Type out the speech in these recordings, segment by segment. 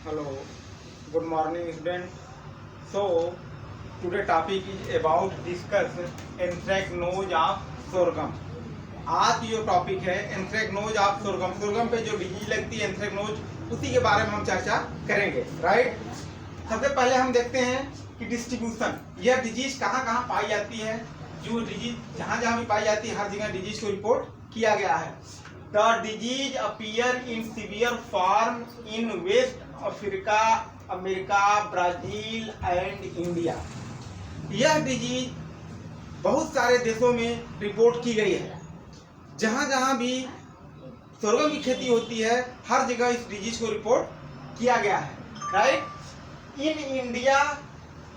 Hello, good morning student. So today topic is about discuss anthracnose of sorghum. आज जो topic है anthracnose of sorghum, sorghum पे जो disease लगती है एंथ्रेक्नोज, उसी के बारे में हम चर्चा करेंगे। राइट, सबसे पहले हम देखते हैं कि डिस्ट्रीब्यूशन, यह डिजीज कहाँ कहाँ पाई जाती है। जो डिजीज जहाँ जहाँ भी पाई जाती है हर जगह डिजीज को रिपोर्ट किया गया है। The disease appear in severe form in West Africa, America, Brazil and India. यह डिजीज बहुत सारे देशों में रिपोर्ट की गई है। जहाँ जहाँ भी सोरगम की खेती होती है हर जगह इस डिजीज को रिपोर्ट किया गया है। Right, in India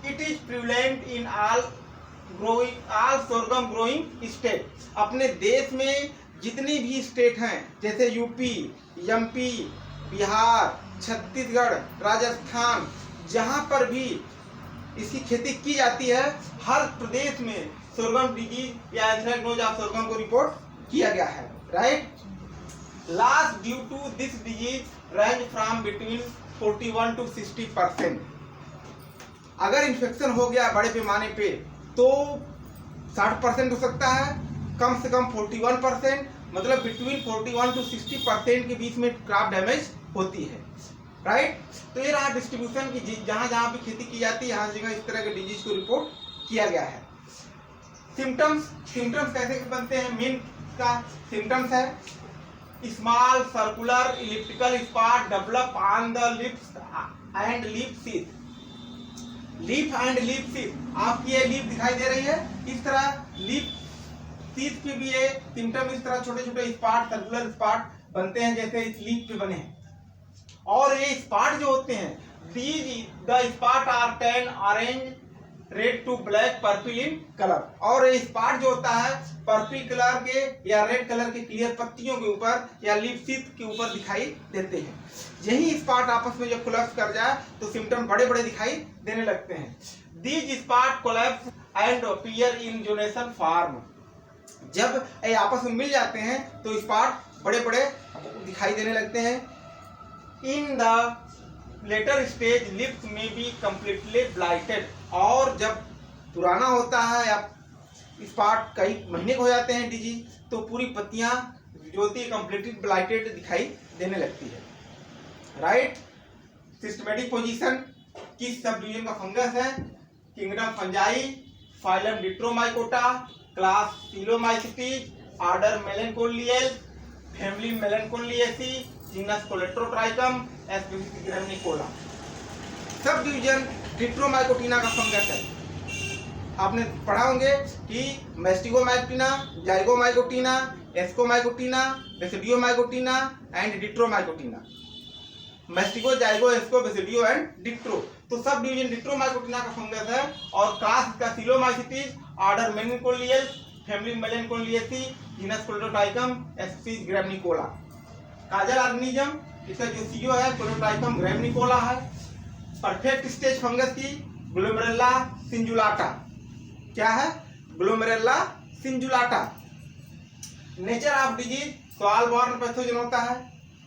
it is prevalent in all sorghum growing state. अपने देश में जितनी भी स्टेट हैं जैसे यूपी, एमपी, बिहार, छत्तीसगढ़, राजस्थान, जहाँ पर भी इसकी खेती की जाती है हर प्रदेश में सोरगम डिजीज या एंथ्रेक्नोज ऑफ सोरगम को रिपोर्ट किया गया है। Right, loss due to this disease range from between 41 to 60%। अगर इन्फेक्शन हो गया बड़े पैमाने पे तो 60% हो सकता है, कम से कम 41%, मतलब बिटवीन 41 to 60% के बीच में क्रॉप डैमेज होती है। राइट, तो ये रहा डिस्ट्रीब्यूशन की, जहाँ जहाँ भी खेती की जाती है हर जगह इस तरह के डिजीज को रिपोर्ट किया गया है। सिम्टम्स कैसे बनते हैं? मेन का सिम्टम्स है small circular elliptical spot develop on the lips and lip sheath. Lip and lip sheath, आपकी ये लिप दिखाई दे रही है, इस तरह लिप सीथ पे भी ये सिम्टम, इस तरह छोटे छोटे स्पॉट, सर्कुलर स्पॉट बनते हैं जैसे इस लिप पे बने हैं। और ये स्पॉट जो होते हैं, the spot are tan orange red to black purple in colour. और ये स्पॉट जो होता है पर्पल कलर के या रेड कलर के क्लियर पत्तियों के ऊपर या लिप सीथ के ऊपर दिखाई देते हैं। यही स्पॉट आपस में जब कोलैप्स कर जाए तो सिम्टम बड़े बड़े दिखाई देने लगते हैं। These spot collapse and appear in zonation form. जब ये आपस में मिल जाते हैं तो स्पॉट बड़े बड़े दिखाई देने लगते हैं। In the later stage lips में बी कम्प्लीटली ब्लाइटेड। और जब पुराना होता है या स्पॉट कई महीने को हो जाते हैं डिजीज तो पूरी पत्तियां जो होती है कम्प्लीटली ब्लाइटेड दिखाई देने लगती है। राइट, सिस्टमेटिक पोजीशन, किस सब डिवीजन का फंगस है? Kingdom fungi, phylum deuteromycota, class coelomycetes, order melanconiales, family melanconiaceae, genus colletotrichum, species graminicola. Sub division डिट्रोमाइकोटिना का फंगस है। आपने पढ़ा होंगे कि mastigomycotina, zygomycotina, ascomycotina, basidiomycotina and deuteromycotina. Mastigo, zygo, asco, basidio and deutero. तो sub division डिट्रोमाइकोटिना का fungus है। और क्लास इसका coelomycetes, order melanconiales, family melanconiaceae, genus colletotrichum, species graminicola. Causal organism, इसका जो सीओ है कोलेट्रोट्राइकम ग्रेमिनिकोला है। परफेक्ट स्टेज फंगस की ग्लोमेरुला सिंजुलाटा। क्या है? Glomerella cingulata. Nature of disease soil borne pathogen होता है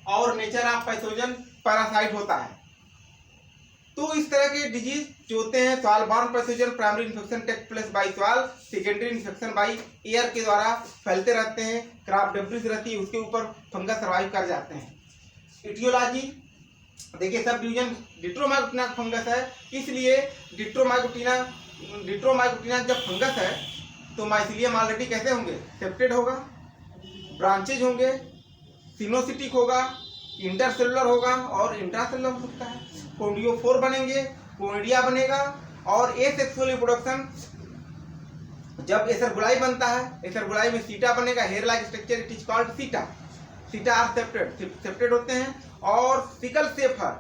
और नेचर ऑफ पैथोजन पैरासाइट होता है। तो इस तरह के डिजीज जो होते हैं soil borne pathogen, primary infection take place by soil, secondary infection by air के द्वारा फैलते रहते हैं। क्रॉप डेब्रिस रहती है उसके ऊपर फंगस सर्वाइव कर जाते हैं। इटियोलॉजी देखिए, सब डिवीजन डिट्रोमाइकोटिना फंगस है, इसलिए डिट्रोमाइकोटिना जब फंगस है तो माइसिलियम ऑलरेडी कैसे होंगे? सेप्टेड होगा, ब्रांचेज होंगे, सिनोसिटिक होगा, इंटरसेलुलर होगा और इंट्रासेलुलर हो सकता है। कोन्डियोफोर बनेंगे, कोनिडिया बनेगा और एसेक्सुअल रिप्रोडक्शन जब एसरगुलाई बनता है, एसरगुलाई में सीटा बनेगा, hair like structure, it is called seta. Seta are septate होते हैं। और सिकल सेफर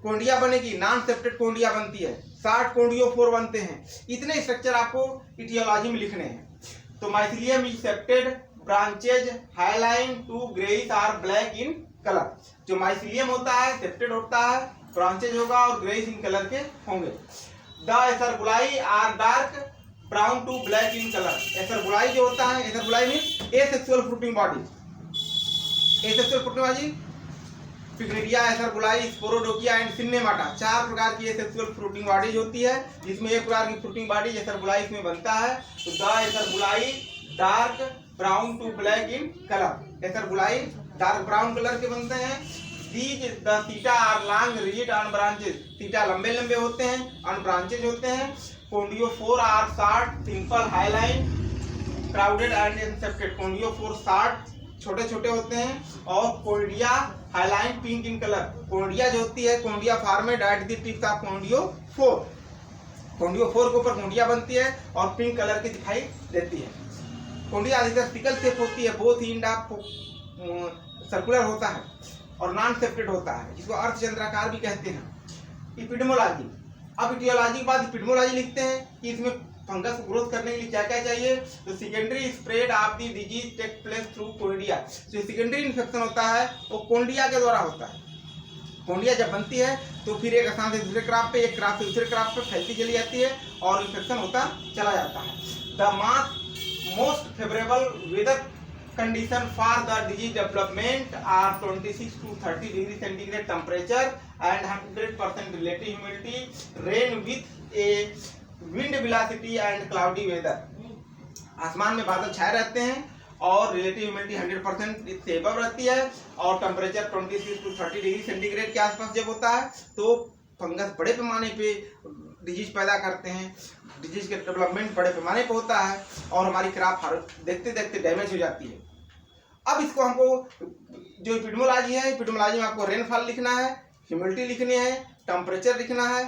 कोंडिया बनेगी, नॉन सेप्टेड कोंडिया बनती है, 60 कोंडियोफोर बनते हैं। इतने स्ट्रक्चर आपको इटियोलॉजी में लिखने हैं। तो mycelium is septate, branches hyaline to greyish or black in colour. जो माइसिलियम होता है सेप्टेड होता है, ब्रांचेज होगा और ग्रेइश इन कलर के होंगे। The acervuli are dark brown to black in colour. Acervuli जो होता है, acervuli mean asexual fruiting body, asexual fruiting body pycnidia, acervuli, sporodochia and synnemata, 4 प्रकार की सेक्सुअल फ्रूटिंग बॉडीज होती है, जिसमें एक प्रकार की फ्रूटिंग बॉडी एसरबुलाई इसमें बनता है। तो the acervuli dark brown to black in colour, acervuli dark brown colour के बनते हैं। These the theta are long, rigid on branches, theta लंबे लंबे होते हैं, on branches होते हैं। Conidiophore are short, simple, hyaline, crowded and insected, conidiophore short छोटे छोटे होते हैं, और conidia hyaline pink in colour, conidia जो होती है conidia format at the tips of conidiophore, conidiophore के ऊपर कोनिडिया बनती है और पिंक कलर की दिखाई देती है। कोनिडिया अधिकतर स्टिकल शेप होती है, बोथ एंड ऑफ सर्कुलर होता है और नॉन सेप्टेड होता है, जिसको अर्धचंद्राकार भी कहते हैं। इपिडेमोलॉजी, अब इटियोलॉजी के बाद इपिडेमोलॉजी लिखते हैं कि इसमें फंगस ग्रोथ करने के लिए क्या क्या चाहिए। तो secondary spread of the disease take place through conidia, जो सेकेंडरी इन्फेक्शन होता है वो कोनिडिया के द्वारा होता है। कोनिडिया जब बनती है तो फिर एक स्थान से दूसरे क्राफ्ट पे, एक क्राफ्ट से दूसरे क्राफ्ट पे फैलती चली जाती है और इन्फेक्शन होता चला जाता है। The most favourable weather condition for the disease development are 26 to 30 degree centigrade temperature and 100% relative humidity, rain with a wind velocity and cloudy weather, आसमान में बादल छाए रहते हैं और रिलेटिव ह्यूमिडिटी 100% से एबव रहती है और टेम्परेचर 26 to 30 डिग्री सेंटीग्रेड के आसपास जब होता है तो फंगस बड़े पैमाने पे डिजीज पैदा करते हैं। डिजीज के डेवलपमेंट बड़े पैमाने पे होता है और हमारी क्रॉप देखते देखते डैमेज हो जाती है। अब इसको हमको जो इपिडेमोलॉजी है, इपिडेमोलॉजी में आपको रेनफॉल लिखना है, ह्यूमिडिटी लिखनी है, टेम्परेचर लिखना है,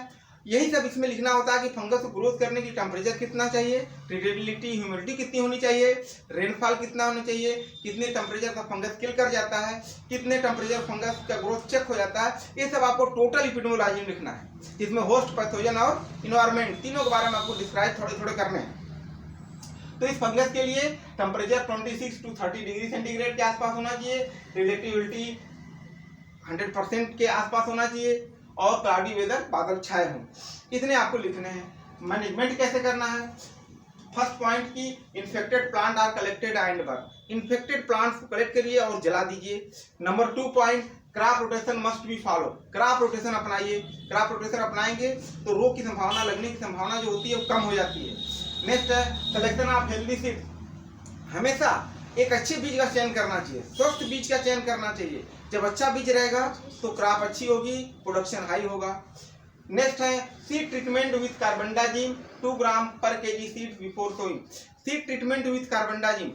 यही सब इसमें लिखना होता है कि फंगस को ग्रोथ करने की टेम्परेचर कितना चाहिए, ट्रीटेबिलिटी ह्यूमिडिटी कितनी होनी चाहिए, रेनफॉल कितना होना चाहिए, कितने टेम्परेचर का फंगस किल कर जाता है, कितने टेम्परेचर फंगस का ग्रोथ चेक हो जाता है, ये सब आपको टोटल इपिडेमोलॉजी में लिखना है, जिसमें होस्ट, पैथोजन और इन्वायरमेंट तीनों के बारे में आपको डिस्क्राइब थोड़े थोड़े करने हैं। तो इस फंगस के लिए टेम्परेचर 26 to 30 डिग्री सेंटीग्रेड के आसपास होना चाहिए, रिलेटिविटी 100% के आसपास होना चाहिए और क्लाउडी वेदर, बादल छाए हों, इतने आपको लिखने हैं। मैनेजमेंट कैसे करना है। फर्स्ट पॉइंट की infected plant are collected and burn, infected plants को कलेक्ट करिए और जला दीजिए। Number 2 point, crop rotation must be follow, crop rotation अपनाइए, क्रॉप रोटेशन अपनाएंगे तो रोग की संभावना लगने की संभावना जो होती है वो कम हो जाती है। नेक्स्ट है सिलेक्शन ऑफ हेल्दी सीड, हमेशा एक अच्छे बीज का चयन करना चाहिए, स्वस्थ बीज का चयन करना चाहिए। जब अच्छा बीज रहेगा तो क्रॉप अच्छी होगी, प्रोडक्शन हाई होगा। नेक्स्ट है seed treatment with carbendazim 2 gram per KG seed before sowing, seed treatment with carbendazim,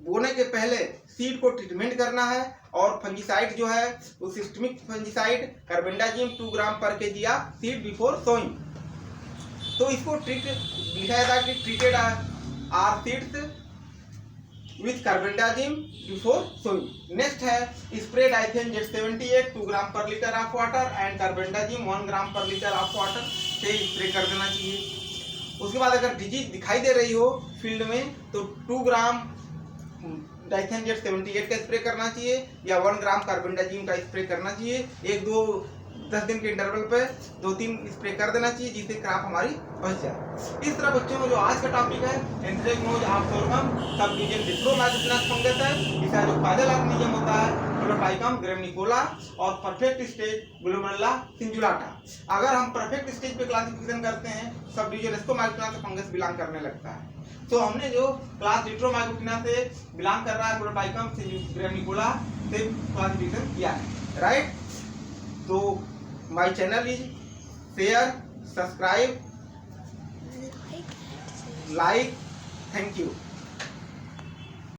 बोने के पहले सीड को ट्रीटमेंट करना है और फंजीसाइड जो है वो systemic fungicide carbendazim 2 gram per KG या सीड बिफोर सोइंग। तो इसको लिखा जाता है कि treated are seeds with carbendazim before sowing. Next है spray Dithane Z 78 2 gram per litre of water and carbendazim 1 gram per litre of water से spray कर देना चाहिए। उसके बाद अगर डिजीज दिखाई दे रही हो फील्ड में तो 2 ग्राम डाइथेन जेट 78 का स्प्रे करना चाहिए या 1 ग्राम कार्बेंडाजिम का स्प्रे करना चाहिए। 10 दिन के इंटरवल पे 2-3 स्प्रे कर देना चाहिए जिससे क्रॉप हमारी बच जाए। इस तरह बच्चों में जो आज का टॉपिक है anthracnose of sorghum sub division diplomycotinus fungus है, इसका जो पैदल ऑर्गेनिज्म होता है प्रोटोटाइकम ग्रेमिनिकोला और परफेक्ट स्टेज ग्लोमेरुला सिंजुलाटा। अगर हम परफेक्ट स्टेज पे क्लासिफिकेशन करते हैं सब डिवीजन डिप्लोमाइकोटिनस फंगस बिलोंग करने लगता है। तो हमने जो क्लास डिप्लोमाइकोटिना से बिलोंग कर रहा है प्रोटोटाइकम ग्रेमिनिकोला से क्लासिफिकेशन किया है, राइट। तो my channel is share, subscribe, like, thank you.